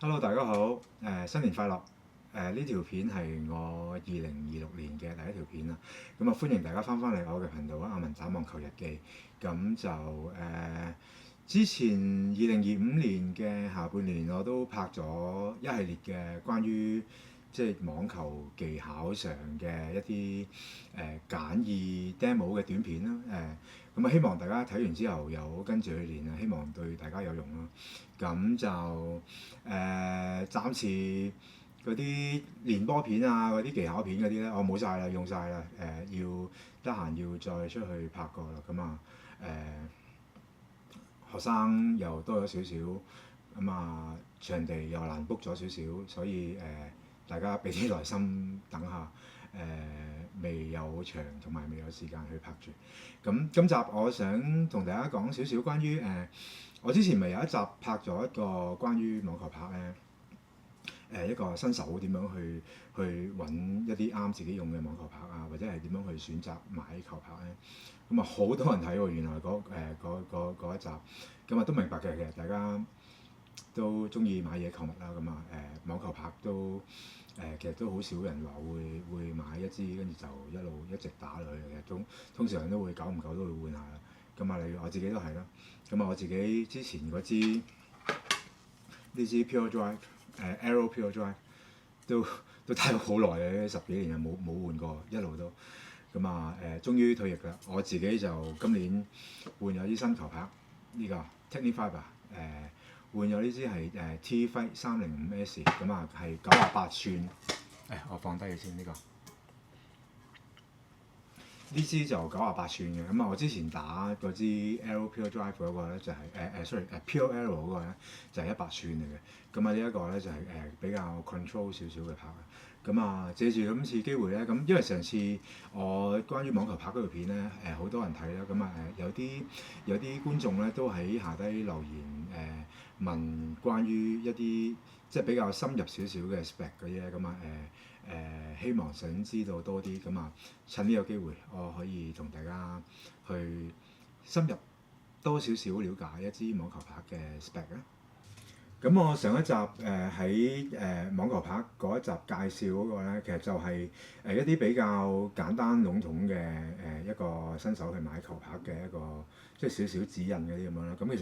Hello，大家好，新年快樂！呢條片係我2026年嘅第一條片啦，咁啊歡迎大家翻嚟我嘅頻道啊，阿文打網球日記。咁就之前2025年嘅下半年我都拍咗一系列嘅關於即係網球技巧上嘅一啲簡易 demo 嘅短片啦，咁啊希望大家睇完之後有跟住去練啊，希望對大家有用咯。咁就暫時嗰啲練波片啊，嗰啲技巧片嗰啲咧，我冇晒啦，用晒啦。要得閒要再出去拍過啦。咁啊學生又多咗少少，咁啊場地又難 book 咗少少，所以大家俾啲耐心等下。未有場同埋未有時間去拍住。咁今集我想同大家講少少關於我之前咪有一集拍咗一個關於網球拍咧，一個新手點樣去揾一啲啱自己用嘅網球拍啊，或者係點樣去選擇買球拍咧。咁啊好多人睇喎，原來嗰一集，咁啊都明白嘅，其實大家都中意買嘢購物啦，咁啊網球拍都其實都好少人話會買一支跟住就一直打落去嘅，通常都會久唔久都會換下啦。咁啊，例如我自己都係啦。咁啊，我自己之前嗰支呢支 Pure Drive Arrow Pure Drive 都打咗好耐嘅，10幾年啊冇換過，一路都。咁啊終於退役啦！我自己就今年換咗支新球拍，呢個 Technic Fiber 換咗呢支係T Fight 305S，咁啊係98寸。我放低佢先呢個。呢支就98寸嘅，咁啊我之前打嗰支 Arrow Pure Drive 嗰個咧就係Pure Arrow 嗰個咧就係100寸嚟嘅，咁啊呢一個咧就係比較 control 少少嘅拍。咁啊借住今次機會咧，咁因為上次我關於網球拍嗰條片咧好多人睇啦，咁啊有啲觀眾咧都喺下低留言問關於一啲即係比較深入少少嘅 spec 嘅嘢，咁啊希望想知道多啲，咁啊趁呢個機會，我可以同大家去深入多少少了解一支網球拍嘅 spec 啊。咁我上一集喺網球拍嗰一集介紹嗰個咧，其實就係一啲比較簡單籠統嘅一個新手去買球拍嘅一個即係少少指引嗰啲咁樣啦。咁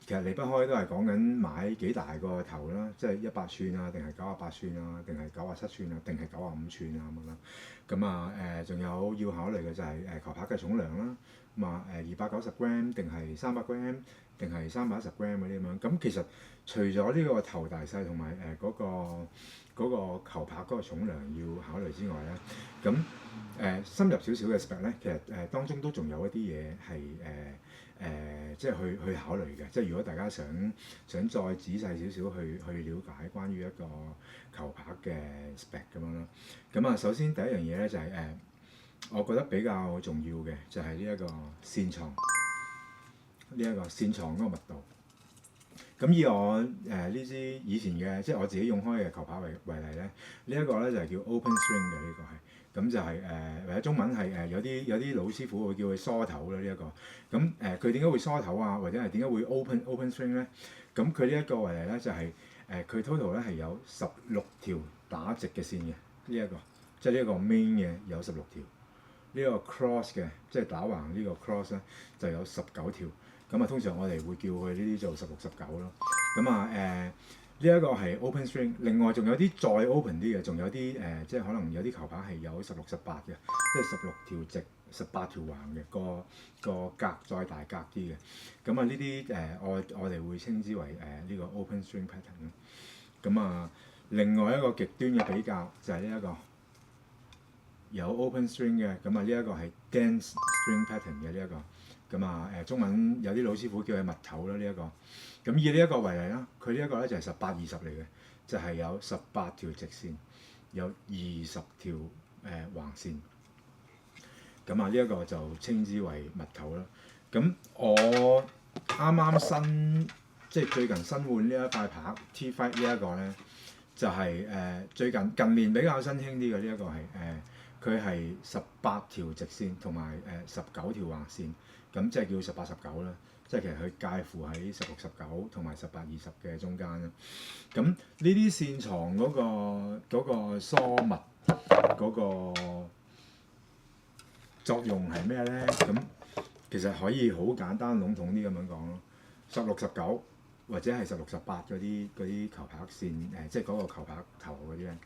其實離不開都係講緊買幾大個頭啦，即係100寸啊，定係98寸啊，定係97寸啊，定係95寸啊咁樣啦。咁啊仲有要考慮嘅就係球拍嘅重量啦。咁啊290 gram 定係300 gram 定係310 gram 嗰啲咁樣。咁其實除咗呢個頭大細同埋嗰個球拍嗰個重量要考慮之外咧，咁深入少少嘅 spec 咧，其實當中都仲有一啲嘢係即係去考慮嘅。即係如果大家想再仔細少少去了解關於一個球拍嘅 spec 咁樣啦。咁啊，首先第一樣嘢咧就係我覺得比較重要嘅就係呢一個線床，嗰個密度。咁以我呢支以前嘅即係我自己用開嘅球拍為例咧，呢一個咧就係叫 open string 嘅呢個係，咁就係或者中文係有啲老師傅會叫佢梳頭啦呢一個。咁佢點解會梳頭啊？或者係點解會 open string 咧？咁佢呢一個為例咧就係佢 total 咧係有16條打直嘅線嘅呢一個，即係呢一個 main 嘅有16條。呢個 cross 嘅，即係打橫呢個 cross 咧，就有19條。咁啊，通常我哋會叫佢呢啲做16、19咯。咁啊呢一個係 open string，另外仲有啲再 open 啲嘅，仲有啲即係可能有啲球拍係有16、18嘅，即係16條直、18條橫嘅，個格再大格啲嘅。咁啊呢啲我哋會稱之為呢個 open string pattern 咯。咁啊另外一個極端嘅比較就係呢一個。有 open string 嘅，咁啊呢一個係 dense string pattern 嘅呢一個，咁啊中文有啲老師傅叫佢蜜頭啦呢一個。咁以呢一個為例啦，佢呢一個咧就係18、20嚟嘅，就係有18條直線，有20條橫線。咁啊呢一個就稱之為蜜頭啦。咁我啱新即係最近新換呢一塊拍 T Fight 呢一個咧，就係最近年比較新興啲嘅呢一個係佢係18條直線同埋19條橫線，咁即係叫18、19啦。即係其實佢介乎喺16、19同埋18、20嘅中間啦。咁呢啲線床嗰個疏密嗰個作用係咩咧？咁其實可以好簡單籠統啲咁樣講咯。16、19或者係16、18嗰啲球拍線即係嗰個球拍頭嗰啲咧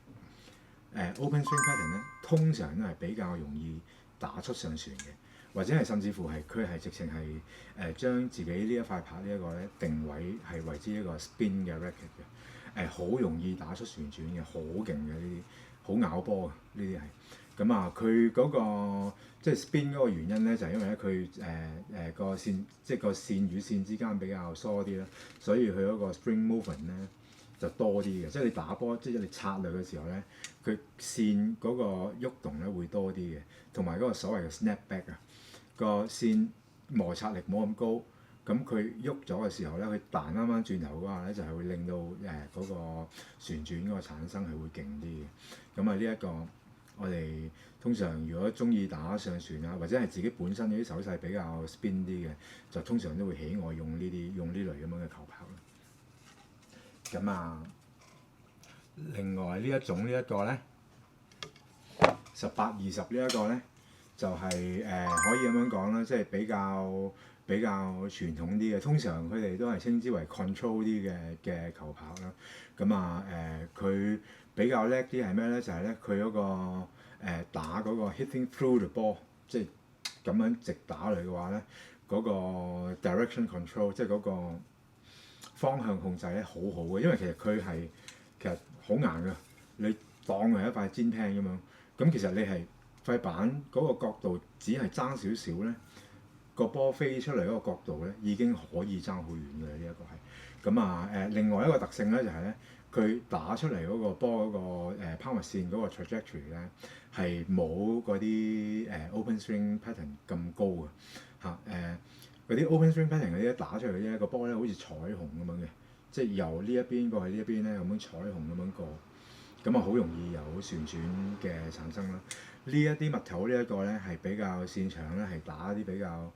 ，open string pattern 咧，通常都係比較容易打出上旋嘅。或者係甚至乎係佢係直情係將自己呢一塊拍呢一個咧定位係為之一個 spin 嘅 racket 嘅，好容易打出旋轉嘅，好勁嘅呢啲，好咬波嘅呢啲係。咁啊，佢嗰個即係 spin 嗰個原因咧，就係因為咧佢個線即係個線與線之間比較疏啲啦，所以佢嗰個 spring movement 咧就多啲嘅。即係你打波，即係你策略嘅時候咧，佢線嗰個喐動咧會多啲嘅，同埋嗰個所謂嘅 snapback 啊。個線摩擦力冇咁高，咁佢喐咗嘅時候咧，佢彈翻轉頭嗰下咧，就係會令到嗰個旋轉嗰個產生係會勁啲嘅。咁啊，呢一個我哋通常如果中意打上旋啊，或者係自己本身啲手勢比較 spin 啲嘅，就通常都會喜愛用呢類咁樣嘅球拍啦。咁啊，另外呢一種呢一個咧，18、20呢一個咧。就係、可以咁樣講啦，即係比較傳統啲嘅，通常佢哋都係稱之為 control 啲嘅球拍啦。咁啊佢比較叻啲係咩咧？就係咧佢嗰個打嗰個 hitting through the ball，即係咁樣直打嚟嘅話咧，嗰個 direction control 即係嗰個方向控制咧好好嘅，因為其實好硬㗎，你當係一塊煎 pan 咁樣，咁其實你係塊板嗰個角度只係爭少少咧，個波飛出嚟嗰個角度咧已經可以爭好遠嘅呢一個係。咁啊另外一個特性咧就係咧，佢打出嚟嗰個波嗰個拋物線嗰個 trajectory 咧係冇嗰啲open string pattern 咁高嘅嚇嗰啲 open string pattern 嗰啲打出嚟嘅個波咧好似彩虹咁樣嘅，即係由呢一邊過去呢一邊咧咁樣彩虹咁樣過，咁啊好容易有旋轉嘅產生啦。呢一啲物頭呢一個咧係比較擅長咧係打啲比較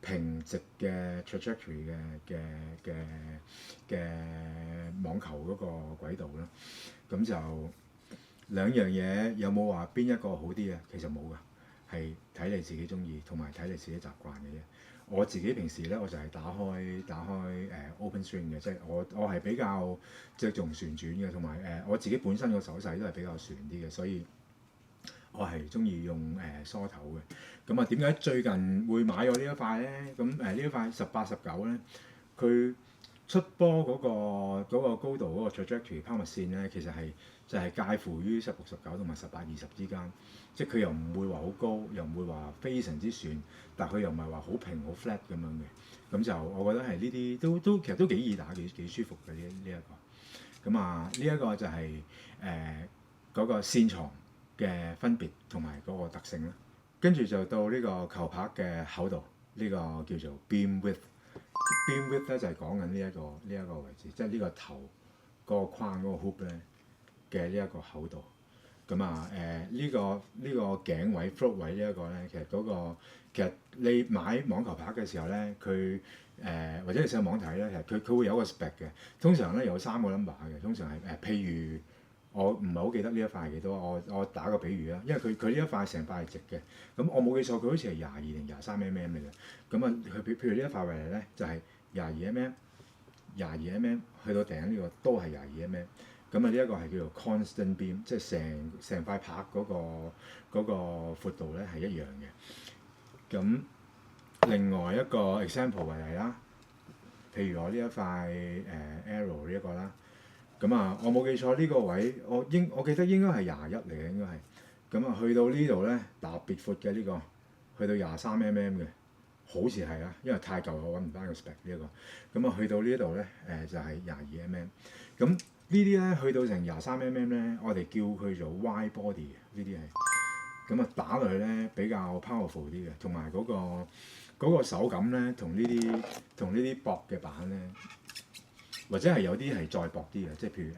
平直嘅 trajectory 嘅網球嗰個軌道啦。咁就兩樣嘢有冇話邊一個好啲啊？其實冇㗎，係睇你自己中意同埋睇你自己習慣嘅啫。我自己平時咧我就係打開open string 嘅，即係我係比較着重旋轉嘅，同埋我自己本身個手勢都係比較旋啲嘅，所以我係中意用梳頭嘅。咁啊點解最近會買咗呢一塊咧？咁呢一塊18、19咧，佢出波嗰個高度嗰個 trajectory 拋物線咧，其實就係介乎於16、19同埋18、20之間，即係佢又唔會話好高，又唔會話非常之旋，但佢又唔係話好平好 flat 咁樣嘅。咁就我覺得係呢啲都其實都幾易打，幾舒服嘅呢一個。咁啊呢一個就係嗰個線床嘅分別同埋嗰個特性啦。跟住就到呢個球拍嘅厚度，呢個叫做 beam width。beam width 咧就係講緊呢一個位置，即係呢個頭嗰個框嗰個 hoop 咧嘅呢一個厚度。咁啊呢個頸位 float 位呢一個咧，其實你買網球拍嘅時候咧，佢或者你上網睇咧，其實佢會有個 spec 嘅。通常咧有3個 number 嘅，通常係譬如我唔係好記得呢一塊係幾多，我打個比喻啦，因為佢呢一塊成塊係直嘅，咁我冇記錯佢好似係22定23 mm 嚟嘅。咁啊佢譬如呢一塊為例咧，就係22 mm 去到頂呢個都係22 mm。咁啊呢一個係叫做 constant beam，即係成塊拍嗰個闊度咧係一樣嘅。咁另外一個 example 為例啦，譬如我呢一塊arrow 呢一個啦。咁啊，我冇記錯呢個位，我記得應該係21嚟嘅，應該係。咁啊，去到呢度咧特別闊嘅呢個，去到23 mm 嘅，好似係啦，因為太舊我揾唔翻個 spec 呢一個。咁啊，去到呢度咧就係22 mm。咁呢啲咧去到成23 mm 咧，我哋叫佢做 wide body 嘅呢啲係。咁啊，打落去咧比較 powerful 啲嘅，同埋嗰個手感咧同呢啲薄嘅板咧。或者係有啲係再薄啲嘅，即係譬如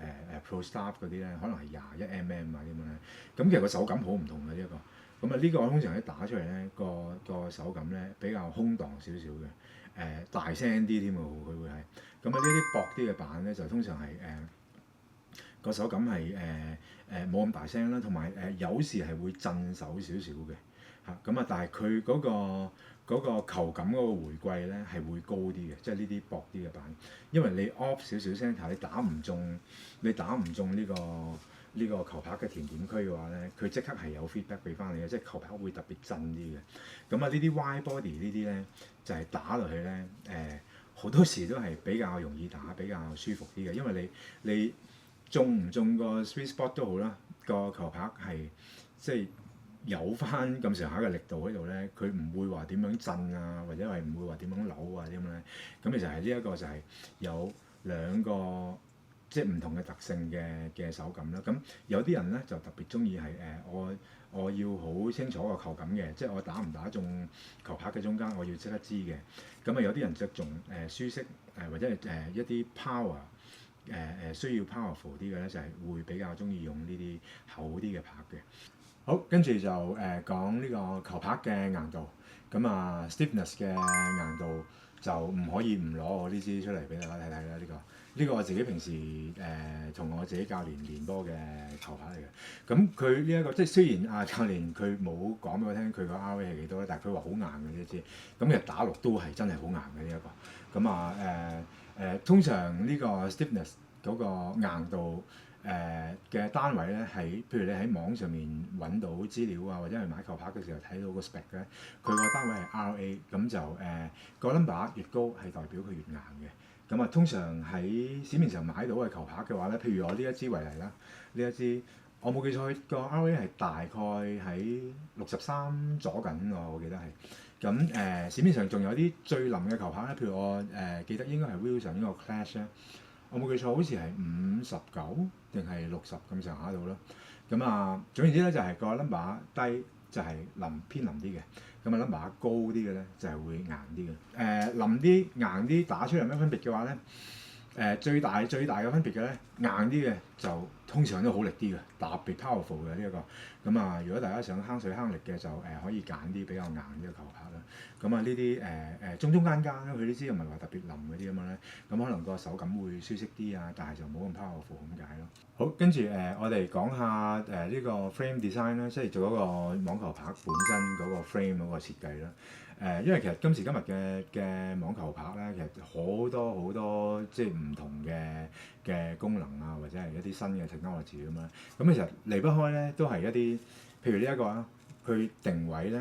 Pro Staff 嗰啲咧，可能係21 mm 啊啲咁樣咧。咁其實個手感好唔同嘅呢一個。咁啊呢個通常一打出嚟咧，個手感咧比較空蕩少少嘅，大聲啲添喎，佢會係。咁啊呢啲薄啲嘅板咧就通常係個手感係冇咁大聲啦，同埋有時係會震手少少嘅嚇。咁啊但係佢嗰個球感嗰個回饋咧係會高啲嘅，即係呢啲薄啲嘅板，因為你 off 少少聲，但係你打唔中呢個球拍嘅甜點區嘅話咧，佢即刻係有 feedback 俾翻你嘅，即係球拍會特別震啲嘅。咁啊呢啲 wide body 呢啲咧就係打落去咧好多時都係比較容易打，比較舒服啲嘅，因為你中唔中個 sweet spot 都好啦，個球拍係即係有翻咁上下嘅力度喺度咧，佢唔會話點樣震啊，或者係唔會話點樣扭啊啲咁咧。咁其實係呢一個就係有兩個即係唔同嘅特性嘅手感啦。咁有啲人咧就特別中意係我要好清楚個球感嘅，即係我打唔打中球拍嘅中間，我要即刻知嘅。咁啊有啲人着重舒適或者係一啲 power。需要 powerful 啲嘅咧，就係會比較中意用呢啲厚啲嘅拍嘅。好，跟住就講呢個球拍嘅硬度。咁啊 stiffness 嘅硬度就唔可以唔攞我呢支出嚟俾大家睇睇啦。呢個我自己平時同我自己教練練波嘅球拍嚟嘅。咁佢呢一個即係雖然教練佢冇講俾我聽佢個 RA 係幾多咧，但係佢話好硬嘅呢支。咁其實打落都係真係好硬嘅呢一個。咁通常呢個 stiffness 嗰個硬度嘅單位咧，譬如你喺網上面揾到資料啊，或者係買球拍嘅時候睇到個 spec 咧，佢個單位係 RA，咁就個 number 越高係代表佢越硬嘅。咁啊，通常喺市面上買到嘅球拍嘅話咧，譬如我呢一支為例啦，呢一支我冇記錯，個 RA 係大概喺63左緊我記得係。咁市面上仲有啲最腍嘅球拍咧，譬如我記得應該係 Wilson 呢個 Clash 咧，我冇記錯好似係59定係60咁上下度咯。咁總言之咧就係個 number 低就係偏腍啲嘅，咁啊 number 高啲嘅咧就係會硬啲嘅。腍啲硬啲打出嚟有咩分別嘅話咧？最大嘅分別嘅咧，硬啲嘅就通常都好力啲嘅，特別 powerful 嘅呢一個。咁如果大家想慳水慳力嘅就可以揀啲比較硬啲嘅球拍啦。咁呢啲中間啦，佢呢支又唔係話特別腍嗰啲咁樣咧，咁可能個手感會舒適啲啊，但係就冇咁 powerful 咁解咯。好，跟住我哋講下呢個 frame design 啦，即係做嗰個網球拍本身嗰個 frame 嗰個設計啦。因為其實今時今日嘅網球拍咧，其實好多即係唔同嘅功能啊，或者係一啲新嘅 technology 咁樣。咁其實離不開咧，都係一啲譬如呢一個啊，佢定位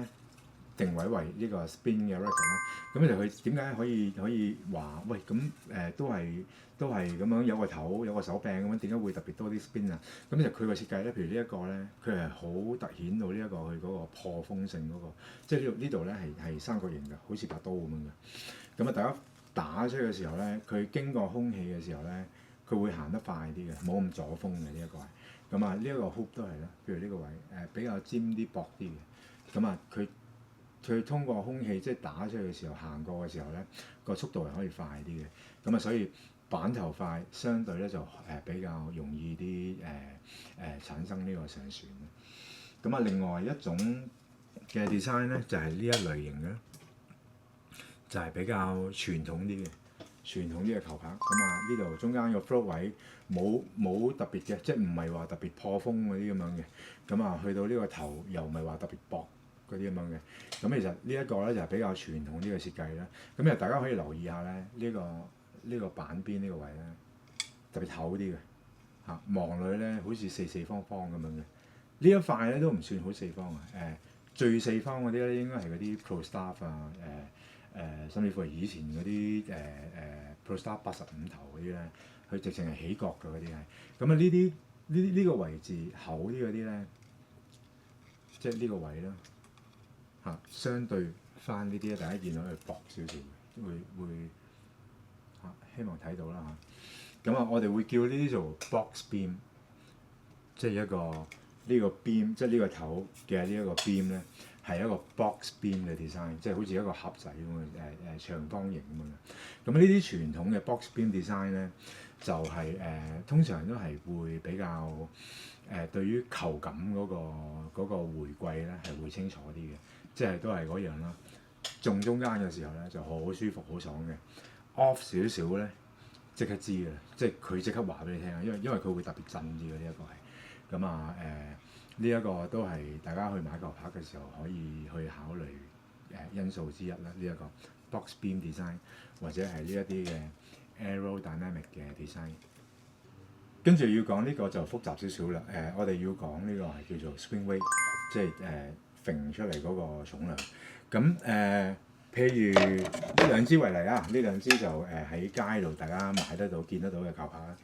為呢個 spin 嘅 racket 啦。咁其實佢點解可以話喂咁都係咁樣有個頭有個手柄咁樣，點解會特別多啲 spin 啊？咁其實佢個設計咧，譬如呢一個咧，佢係好突顯到呢一個佢嗰個破風性嗰個，即係呢度咧係三角形嘅，好似把刀咁樣嘅。咁大家打出去嘅時候咧，佢經過空氣嘅時候咧，佢會行得快啲嘅，冇咁阻風嘅呢一個係。咁呢一個 hoop 都係啦，譬如呢個位比較尖啲薄啲嘅。咁佢通過空氣即係打出去嘅時候行過嘅時候咧，個速度係可以快啲嘅。咁所以板頭塊相對咧就比較容易啲產生呢個上旋。咁另外一種嘅 design 咧就係呢一類型嘅，就係比較傳統啲嘅球拍。呢度中間個 float 位冇特別嘅，即係唔係話特別破風嗰啲咁樣嘅。去到呢個頭又唔係話特別薄嗰啲咁樣嘅。咁其實呢一個咧就係比較傳統啲嘅設計啦。咁其實大家可以留意下咧，呢個板邊呢個位咧特別厚啲嘅嚇，望落去咧好似四方方咁樣嘅。呢一塊咧都唔算好四方啊。最四方嗰啲咧應該係嗰啲 Pro Staff 啊，甚至乎係以前嗰啲Pro Staff 85頭嗰啲咧，佢直情係起角嘅嗰啲係。咁呢個位置厚啲嗰啲咧，即係呢個位啦嚇，相對翻呢啲咧，大家見到佢薄少少，會希望睇到啦嚇。我哋會叫呢啲做 box beam， 即係呢個 beam， 即係呢個頭嘅呢一個 beam 咧，係一個 box beam 嘅 design， 即係好似一個盒仔咁嘅長方形咁樣。呢啲傳統嘅 box beam design 咧，就係通常都係會比較對於球感嗰個回饋咧係會清楚啲嘅，即係都係嗰樣啦。中間嘅時候咧就好舒服好爽嘅，off 少少咧即刻知嘅，即係佢即刻話俾你聽啊，因為佢會特別震啲嘅呢一個係，咁啊呢一個都係大家去買球拍嘅時候可以去考慮因素之一啦，呢一個 box beam design 或者係呢一啲嘅 aerodynamic 嘅 design。跟住要講呢個就複雜少少啦，我哋要講呢個係叫做 swing weight，即係揈出嚟嗰個重量。咁譬如呢兩支為例啊，呢兩支就喺街度大家買得到、見得到嘅球拍啦。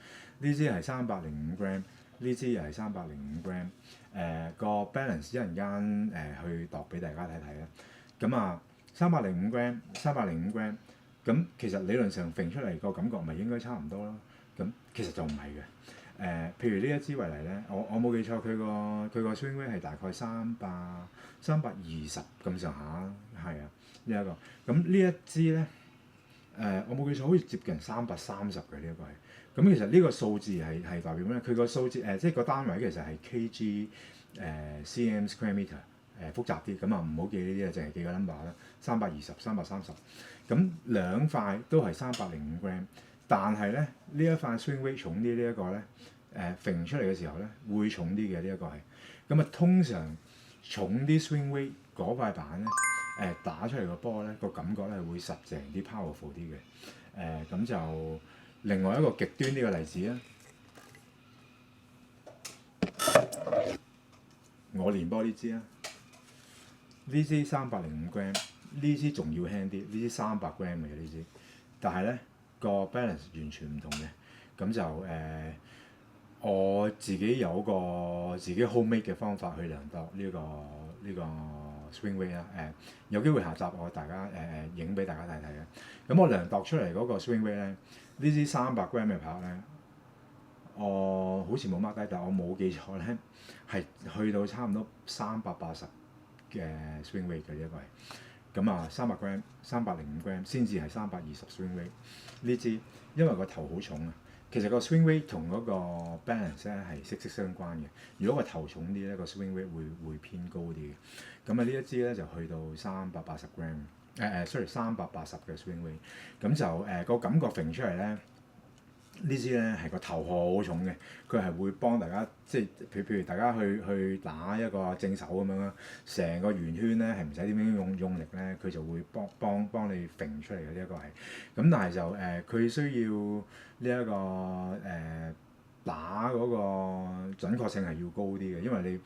呢支係305 gram， 呢支又係305 gram。個 balance 一陣間去度俾大家睇睇啦。咁啊305 gram，305 gram， 咁其實理論上揈出嚟個感覺咪應該差唔多咯。咁其實就唔係嘅。譬如呢一支為例咧，我冇記錯，佢個 swing weight 係大概320咁上下，係啊呢一個。咁呢一支咧，我冇記錯，好似接近330嘅呢一個係。咁其實呢個數字係代表咩？佢個數字即係個單位其實係 kg cm square meter， 複雜啲，咁啊唔好記呢啲啊，淨係記個 number 啦，320、330。咁兩塊都係305 gram。但係咧，呢一塊 swing weight 重啲，呢一個咧揈出嚟嘅時候咧會重啲嘅呢一個係。咁啊，通常重啲 swing weight 嗰塊板咧打出嚟個波咧個感覺咧會實淨啲 powerful 啲嘅。咁就另外一個極端啲嘅例子啊，我練波呢支啊，呢支305 gram， 呢支仲要輕啲，呢支300 gram 嘅呢支，但係咧，個 balance 完全唔同嘅，咁就我自己有個自己 homemade 嘅方法去量度呢個 swing weight 啦。有機會下集我大家影俾大家睇睇嘅。咁我量度出嚟嗰個 swing weight 咧，呢支300 gram 嘅拍咧，我好似冇 mark 低，但我冇記錯咧，係去到差唔多380嘅 swing weight 嘅呢一個係。咁啊300 gram、305 gram 先至係320 swing weight 呢支，因為個頭好重啊。其實個 swing weight 同嗰個 balance 咧係息息相關嘅。如果個頭重啲咧，個 swing weight 會偏高啲嘅。咁啊呢一支咧就去到380 gram，sorry 380嘅 swing weight。咁就個感覺揈出嚟咧。呢支咧係個頭好重嘅，佢係會幫大家即係譬如大家去打一個正手咁樣啦，成個圓圈咧係唔使點樣用力咧，佢就會幫你揈出嚟嘅呢一個係。咁但係就佢需要呢一個打嗰個準確性係要高啲嘅，因為你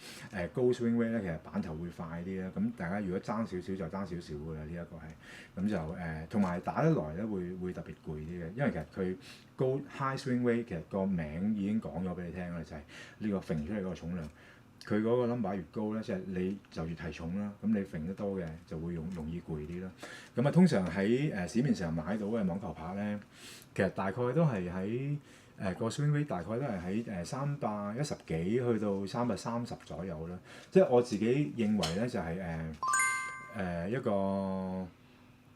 高 swing weight 咧，其實板頭會快啲啦。咁大家如果爭少少就爭少少㗎啦，呢一個係。咁就同埋打得來咧會特別攰啲嘅，因為其實佢高 high swing weight 其實個名已經講咗俾你聽啦，就係呢個揈出嚟嗰個重量。佢嗰個 number 越高咧，即係你就越提重啦。咁你揈得多嘅就會容易攰啲啦。咁啊，通常喺市面上買到嘅網球拍咧，其實大概都係喺個 swing weight 大概都係喺310幾去到330左右啦。即係我自己認為咧，就係一個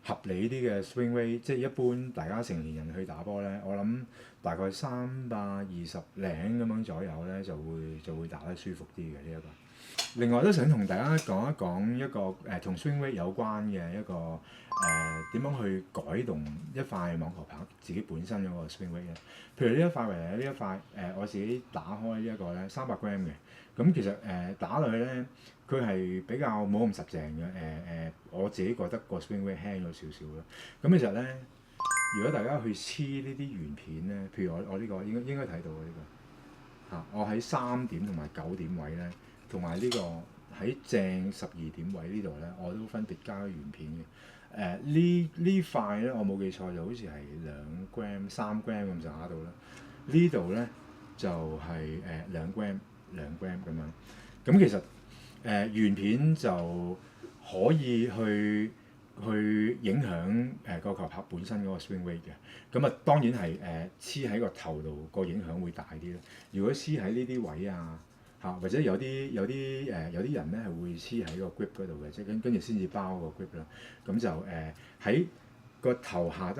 合理啲嘅 swing weight，即係一般大家成年人去打波咧，我諗大概320零咁樣左右咧，就會打得舒服啲嘅呢一個。另外都想同大家講一講一個同 swing weight 有關嘅一個點樣去改動一塊網球拍自己本身嗰個 swing weight 咧。譬如呢一塊為例，呢一塊我自己打開呢一個咧300 gram 嘅，咁其實打落去咧，佢係比較冇咁實淨嘅。我自己覺得個 swing weight 輕咗少少啦。咁其實咧，如果大家去黐呢啲圓片咧，譬如我呢個應該睇到嘅呢個嚇，我喺3點同埋9點位咧。同埋呢個喺正12點位呢度咧，我都分別加咗圓片嘅。呢塊咧，我冇記錯就好似係2 gram、3 gram 咁上下度啦。呢度咧就係2 gram、2 gram 咁樣。咁其實圓片就可以去影響個球拍本身嗰個 swing weight 嘅。咁啊，當然係黐喺個頭度個影響會大啲啦。如果黐喺呢啲位啊〜或者有啲人咧係會黐喺個 grip 嗰度嘅，即係跟住先至包個 grip 啦。咁就喺個頭下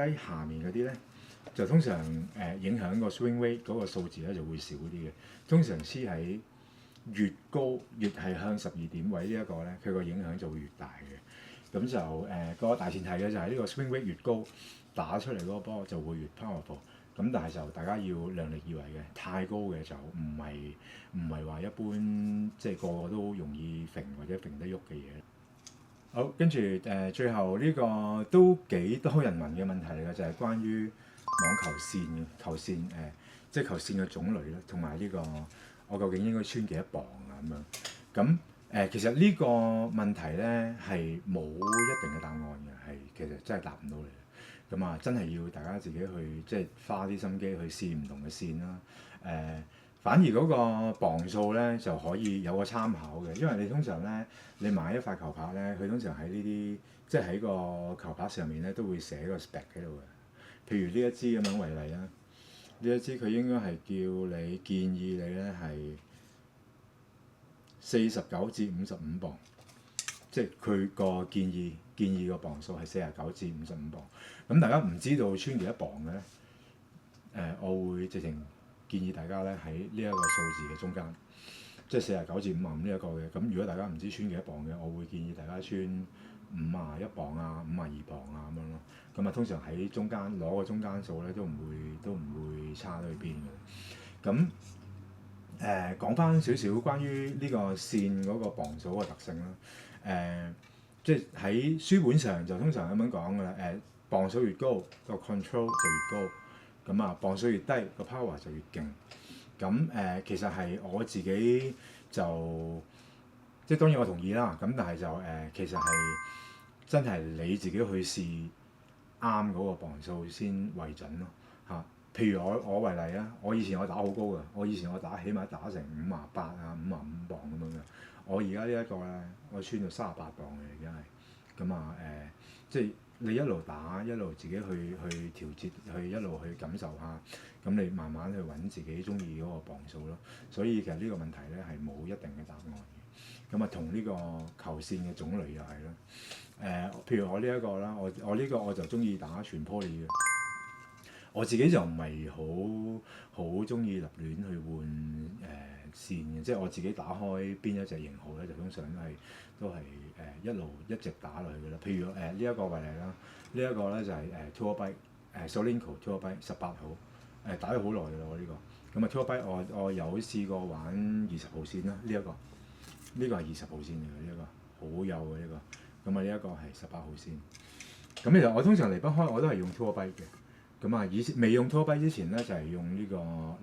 面嗰啲咧，就通常影響個 swing weight 嗰個數字咧就會少啲嘅。通常黐喺越高越係向12點位呢一個咧，佢個影響就會越大嘅。咁就個大前提嘅就係呢個 swing weight 越高，打出嚟嗰個波就會越 powerful。咁但係就大家要量力而為嘅，太高嘅就唔係話一般即係個個都容易揈或者揈得喐嘅嘢。好，跟住最後呢個都幾多人問嘅問題嚟嘅，就係關於網球線嘅球線即係球線嘅種類啦，同埋呢個我究竟應該穿幾多磅啊咁樣。咁其實呢個問題咧係冇一定嘅答案嘅，係其實真係答唔到你。咁啊，真係要大家自己去即係花啲心機去試唔同嘅線啦。反而嗰個磅數咧就可以有個參考嘅，因為你通常咧你買一塊球拍咧，佢通常喺呢啲即係喺個球拍上面咧都會寫個 spec 喺度嘅。譬如呢一支咁樣為例啦，呢一支佢應該係叫你建議你咧係49至55磅，即係佢個建議個磅數係49至55磅。咁大家唔知道穿幾多磅嘅咧？我會直情建議大家咧喺呢一個數字嘅中間，即係49至55呢一個嘅。咁如果大家唔知穿幾多磅嘅，我會建議大家穿51磅啊、52磅啊咁樣咯。咁啊，通常喺中間攞個中間數咧，都唔會差到去邊嘅。咁講翻少少關於呢個線嗰個磅數嘅特性啦。即係喺書本上就通常咁樣講㗎啦。磅數越高，個 control 就越高，咁啊磅數越低，個 power 就越勁。咁其實係我自己就即係當然我同意啦。咁但係就其實係真係你自己去試啱嗰個磅數先為準咯嚇。譬如我為例啊，我以前我打好高㗎，我以前我打起碼打成58啊、55磅咁樣嘅。我而家呢一個咧，我穿到38磅嘅而家係。咁啊即係你一路打一路自己去調節，去一路去感受下，咁你慢慢去揾自己中意嗰個磅數咯。所以其實呢個問題咧係冇一定嘅答案嘅。咁啊同呢個球線嘅種類又係啦。譬如我呢一個啦，我呢個我就中意打全 poly 嘅。我自己就唔係好中意立亂去換線嘅，即係我自己打開邊一隻型號咧，就通常都係一路一直打落去嘅啦。譬如呢一個為例啦，呢一個咧就係Tour Bike Solinco Tour Bike 18號打咗好耐㗎啦我呢個。咁啊 Tour Bike 我有試過玩20號線啦，呢個係20號線嚟嘅，呢一個好幼嘅呢個。咁啊呢一個係18號線。咁其實我通常離不開我都係用 Tour Bike 嘅。咁啊，以前未用 Tour Bike 之前咧，就係用呢個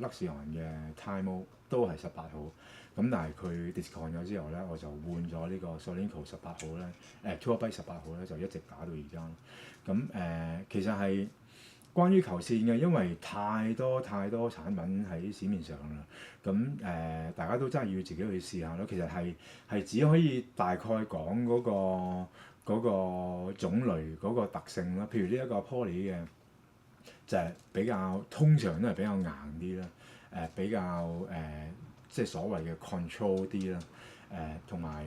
Luxion 嘅 Time 都係18號。咁但係佢 discount 咗之後咧，我就換咗呢個 Solinco 18號咧，Tour Bike 18號咧就一直打到而家。咁其實係關於球線嘅，因為太多產品喺市面上啦。咁大家都真係要自己去試下咯。其實係只可以大概講嗰個種類嗰個特性啦。譬如呢一個 Poly 嘅。就係比較通常都係比較硬啲啦，比較即係所謂嘅 control 啲啦，同埋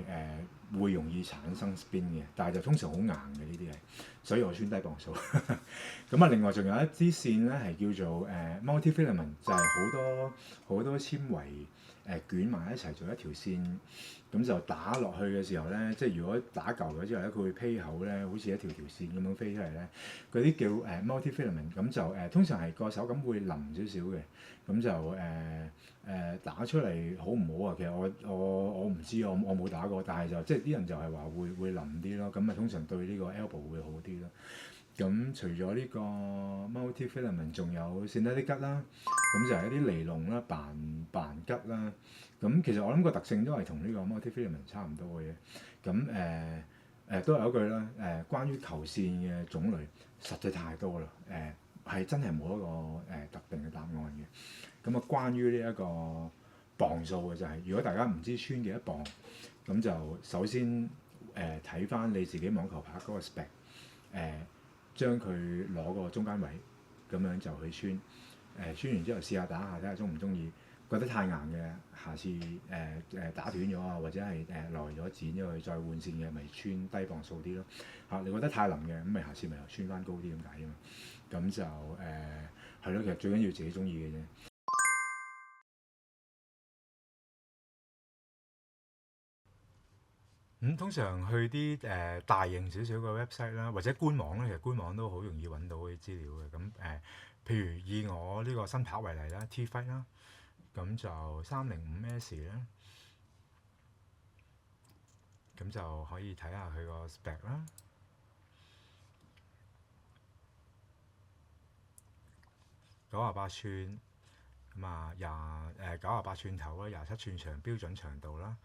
會容易產生 spin 嘅，但係就通常好硬嘅呢啲係，所以我穿低磅數。咁啊，另外仲有一支線咧係叫做multi-filament，就係好多纖維捲埋一齊做一條線。咁就打落去嘅時候咧，即係如果打舊咗之後咧，佢會披口咧，好似一條條線咁樣飛出嚟咧。嗰啲叫multi-filament，咁就通常係個手感會腍少少嘅。咁就打出嚟好唔好啊？其實我唔知，我冇打過，但係就即係啲人就係話會腍啲咯。咁啊通常對呢個 elbow 會好啲咯。咁除咗呢個 multi-filament，仲有synthetic gut啦，咁就係一啲尼龍啦、扮吉啦。咁其實我諗個特性都係同呢個 multi-filament 差唔多嘅嘢。咁都有一句啦，關於球線嘅種類實在太多啦，係真係冇一個特定嘅答案嘅。咁啊，關於呢一個磅數嘅就係、如果大家唔知穿幾多磅，咁就首先睇翻你自己網球拍嗰個 spec，將佢攞個中間位，咁樣就去穿，穿完之後試下打下睇下中唔中意。覺得太硬嘅，下次打斷咗啊，或者係耐咗剪咗佢再換線嘅，咪穿低磅數啲咯嚇。你覺得太腍嘅，咁咪下次咪又穿翻高啲咁解啊嘛。咁就係咯，其實最緊要自己中意嘅啫。通常去啲大型少少嘅 website 啦，或者官網咧，其實官網都好容易揾到啲資料嘅。咁譬如以我呢個新拍為例啦，T-Fight 啦，咁就305S 啦，咁就可以睇下佢個 spec 啦。98寸，咁啊98寸頭啦，27寸長標準長度啦。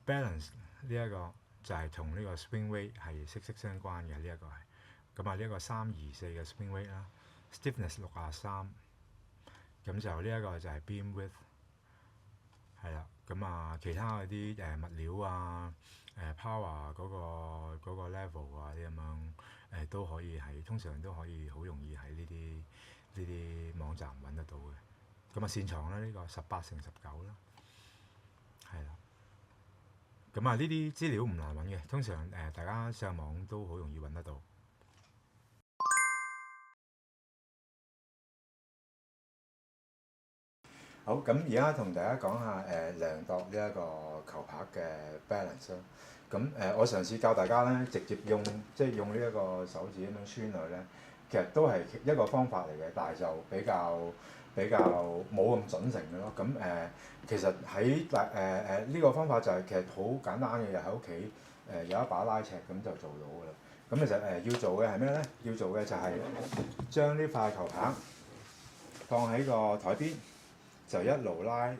balance 呢一個就係同呢個 spring weight 係息息相關嘅，呢一個係。咁啊呢一個324嘅 spring weight 啦 ，stiffness 63，咁就呢一個就係 beam width， 係啦。咁啊其他嗰啲物料啊power 嗰個 level 啊啲咁樣都可以係通常都可以好容易喺呢啲網站揾得到嘅。咁啊線床啦，呢個18×19啦，係啦。咁啊呢啲資料唔難揾嘅，通常大家上網都好容易揾得到。好，咁而家同大家講下量度呢一個球拍嘅 balance 啦。咁我嘗試教大家咧，直接用呢一個手指咁樣穿落去咧，其實都係一個方法嚟嘅，但係就比較冇咁準成嘅咯。咁其實喺呢個方法就係其實好簡單嘅，又喺屋企有一把拉尺咁就做到㗎啦。咁其實要做嘅係咩咧？要做嘅就係將呢塊球拍放喺個台邊。就一路拉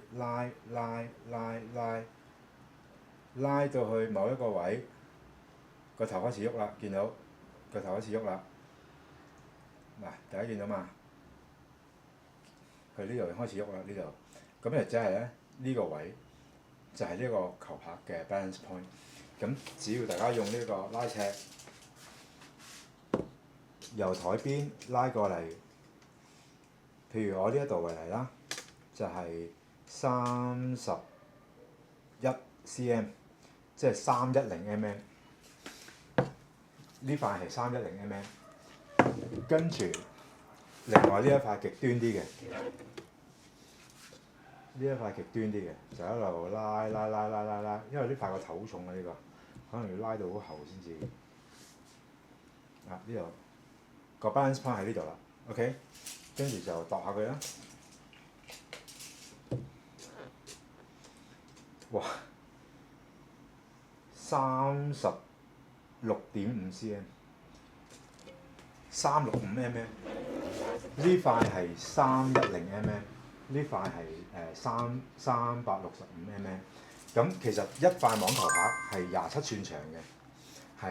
到去某一個位，個頭開始喐啦，見到個頭開始喐啦。嗱，大家見到嘛？佢呢度開始喐啦，呢度。咁就即係咧，呢個位就係呢個球拍嘅 balance point。咁只要大家用呢個拉尺由台邊拉過嚟，譬如我呢一度為例啦。就係31 cm， 即係310 mm。呢塊係310 mm， 跟住另外呢一塊極端啲嘅，就一路拉，因為呢塊個頭好重啊，呢個可能要拉到好後先至。呢度個 balance point 喺呢度啦 ，OK， 跟住就度下佢啦。哇！36.5 cm， 365 mm， 呢塊係310 mm， 呢塊係365 mm。咁其實一塊網球拍係27寸長嘅，係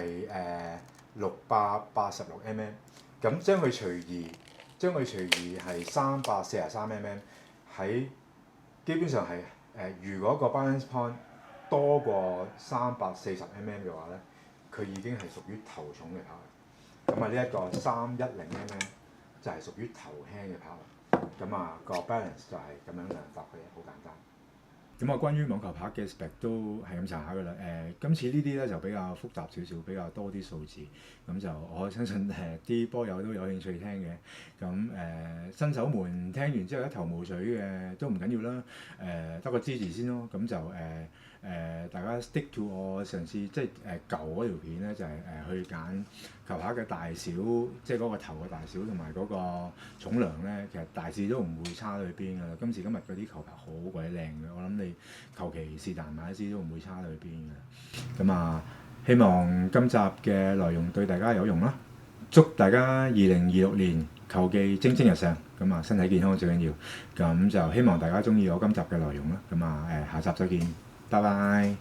686 mm。咁將佢除以係343 mm， 喺基本上係。如果個 balance point 多過340 mm 嘅話咧，佢已經係屬於頭重嘅拍。咁啊，呢一個310 mm 就係屬於頭輕嘅拍。咁啊，個 balance 就係咁樣量度嘅，好簡單。咁啊，關於網球拍嘅 spec 都係咁查下㗎啦。今次呢啲咧就比較複雜少少，比較多啲數字。咁就我相信啲波友都有興趣聽嘅。咁新手們聽完之後一頭霧水嘅都唔緊要啦。得個支持先咯。咁就大家 stick to 我上次即係舊嗰條片咧，就係去揀球拍嘅大小，即係嗰個頭嘅大小同埋嗰個重量咧，其實大致都唔會差到去邊㗎啦。今時今日嗰啲球拍好鬼靚嘅，我諗你求其是但買一支都唔會差到去邊㗎。咁啊，希望今集嘅內容對大家有用啦。祝大家2026年球技蒸蒸日上，咁啊身體健康最緊要。咁就希望大家中意我今集嘅內容啦。咁啊下集再見，拜拜。